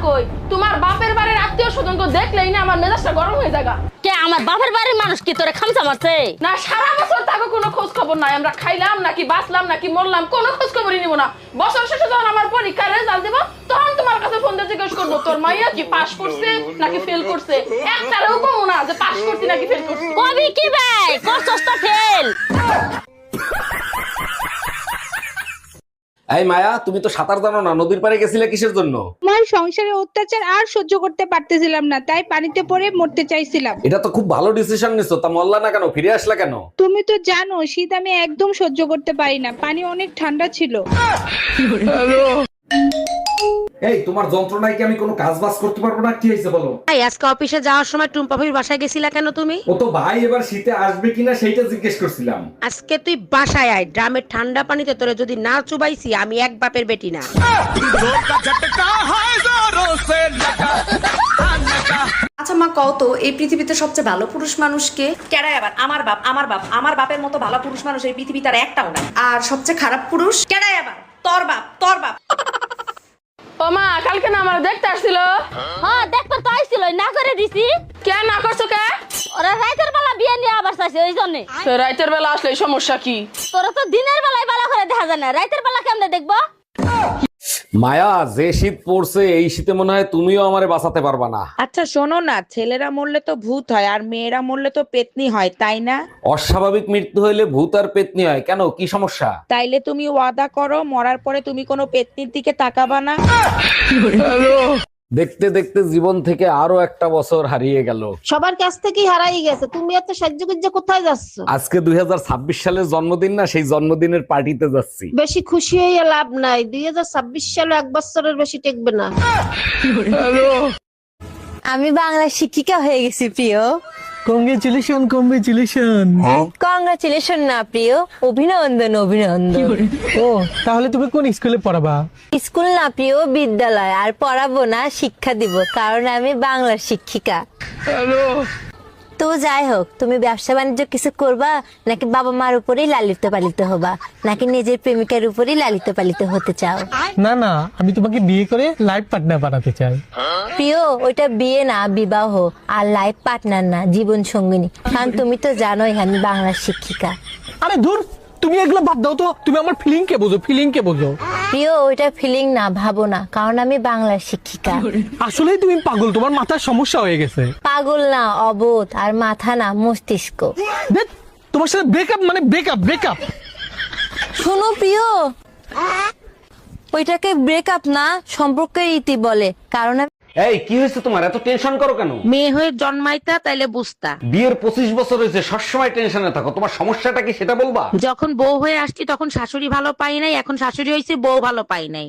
কই তোমার বাপের বাড়ির আত্মীয় স্বজনকে দেখলেই না আমার মেজাজটা গরম হয়ে যায়। কে আমার বাপের বাড়ির মানুষ কি তোরে খামচা মারছে? না সারা বছর তাকে কোনো খোঁজ খবর নাই, আমরা খাইলাম নাকি বাঁচলাম নাকি মরলাম কোনো খোঁজ খবরই নিব না। বছর শেষে যখন আমার পরীক্ষার রেজাল্ট দেব তখন তোমার কাছে ফোন দিয়ে জিজ্ঞেস করবো তোর মাইয়া কি পাস করছে নাকি ফেল করছে। একটারও কমো না যে পাস করছি নাকি ফেল করছি। কবি কি ভাই করছস তো ফেল। এই মায়া, তুমি তো সাঁতার জানো না, নদীর পাড়ে গেছিলে কিসের জন্য? আমার সংসারের অত্যাচার আর সহ্য করতে পারতেছিলাম না, তাই পানিতে পড়ে মরতে চাইছিলাম। এটা তো খুব ভালো ডিসিশন নিছো, তা মরলা না কেন, ফিরে আসলা কেন? তুমি তো জানো শীত আমি একদম সহ্য করতে পারি না, পানি অনেক ঠান্ডা ছিল। এই তোমার যন্ত্রণায় কি আমি কোনো কাজ বাজ করতে পারবো না? কি হয়েছে বলো? এই আজকে অফিসে যাওয়ার সময় টুম্পা ভাবির বাসায় গেছিলা কেন তুমি? ও তো ভাই এবার শীতে আসবে কিনা সেইটা জিজ্ঞেস করছিলাম। আজকে তুই বাসায় আয়, ড্রামের ঠান্ডা পানিতে তোরে যদি না চুবাইছি আমি এক বাপের বেটি না। আচ্ছা মা, কও তো এই পৃথিবীতে সবচেয়ে ভালো পুরুষ মানুষ কে? কেডাই আবার? আমার বাপ। আমার বাপ, আমার বাপের মতো ভালো পুরুষ মানুষ এই পৃথিবীতে আর একটাও নাই। আর সবচেয়ে খারাপ পুরুষ কেডাই আবার? তোর বাপ, তোর বাপ। ও মা, কালকে না আমার দেখতে আসছিল। হ্যাঁ দেখতে তো আইছিল, না করে দিছি। কে না করছো কে? ওরা রাতের বেলা বিয়ে নিয়ে আবার চাইছে ওই জন্য। তো রাতের বেলা আসলে এই সমস্যা কি? তোরা তো দিনের বেলায় বেলা করে দেখা যায় না, রাতের বেলা কেমনে দেখবো? মায়া, যে শীত পড়ছে এই শীতে মনে হয় তুমিও আমারে বাঁচাতে পারবা না। আচ্ছা শোনো না, ছেলেরা মরলে তো ভূত হয় আর মেয়েরা মরলে তো পেতনি হয়, তাই না? অস্বাভাবিক মৃত্যু হইলে ভূত আর পেতনি হয়, কেন কি সমস্যা? তাইলে তুমি ওয়াদা করো মরার পরে তুমি কোনো পেতনির দিকে তাকাবা না। দেখতে দেখতে জীবন থেকে আরো একটা বছর হারিয়ে গেল। সবার কাছ থেকেই হারাই গেছে, তুমি এত সাহায্য কোথায় যাচ্ছ? আজকে 2026 সালের জন্মদিন না, সেই জন্মদিনের পার্টিতে যাচ্ছি। বেশি খুশি হয়ে লাভ নাই, 2026 সালে এক বছরের বেশি টেকবে না। আমি বাংলা শিক্ষিকা হয়ে গেছি প্রিয়। Congratulation congratulation. কংগ্রাচুলেশন না প্রিয়, অভিনন্দন অভিনন্দন। ও তাহলে তুমি কোন স্কুলে পড়াবা? স্কুল না প্রিয়, বিদ্যালয়। আর পড়াবো না, শিক্ষা দিব, কারণ আমি বাংলার শিক্ষিকা। তো যাই হোক, তুমি ব্যবসা বাণিজ্য কিছু করবা নাকি বাবা মার উপরেই লালিত পালিত হবা, নাকি নিজের প্রেমিকার উপরেই লালিত পালিত হতে চাও? না না, আমি তোমাকে বিয়ে করে লাইফ পার্টনার বানাতে চাই। প্রিয়, ওইটা বিয়ে না, বিবাহ। আর লাইফ পার্টনার না, জীবন সঙ্গিনী। কারণ তুমি তো জানোই আমি বাংলার শিক্ষিকা। আরে ধুর, তুমি এগুলো বাদ দাও তো, তুমি আমার ফিলিং কে বোঝো, ফিলিং কে বোঝো। প্রিয়, ওইটা ফিলিং না, ভাবো না, কারণ আমি বাংলার শিক্ষিকা। আসলেই তুমি পাগল, তোমার মাথার সমস্যা হয়ে গেছে। পাগল না, অবোধ। আর মাথা না, মস্তিষ্ক। দেখ, তোমার সাথে ব্রেকআপ মানে ব্রেকআপ ব্রেকআপ। শোনো প্রিয়, ওইটাকে ব্রেকআপ না, সম্পর্কের ইতি বলে। কারণ এই কি হয়েছে তোমার, এত টেনশন করো কেন? মেয়ে হয়ে জন্মাইতা তাইলে বুঝতা। বিয়ের 25 বছর হয়েছে, সবসময় টেনশনে থাকো, তোমার সমস্যাটা কি সেটা বলবা? যখন বউ হয়ে আসছি তখন শাশুড়ি ভালো পাই নাই, এখন শাশুড়ি হয়েছে বউ ভালো পাই নাই।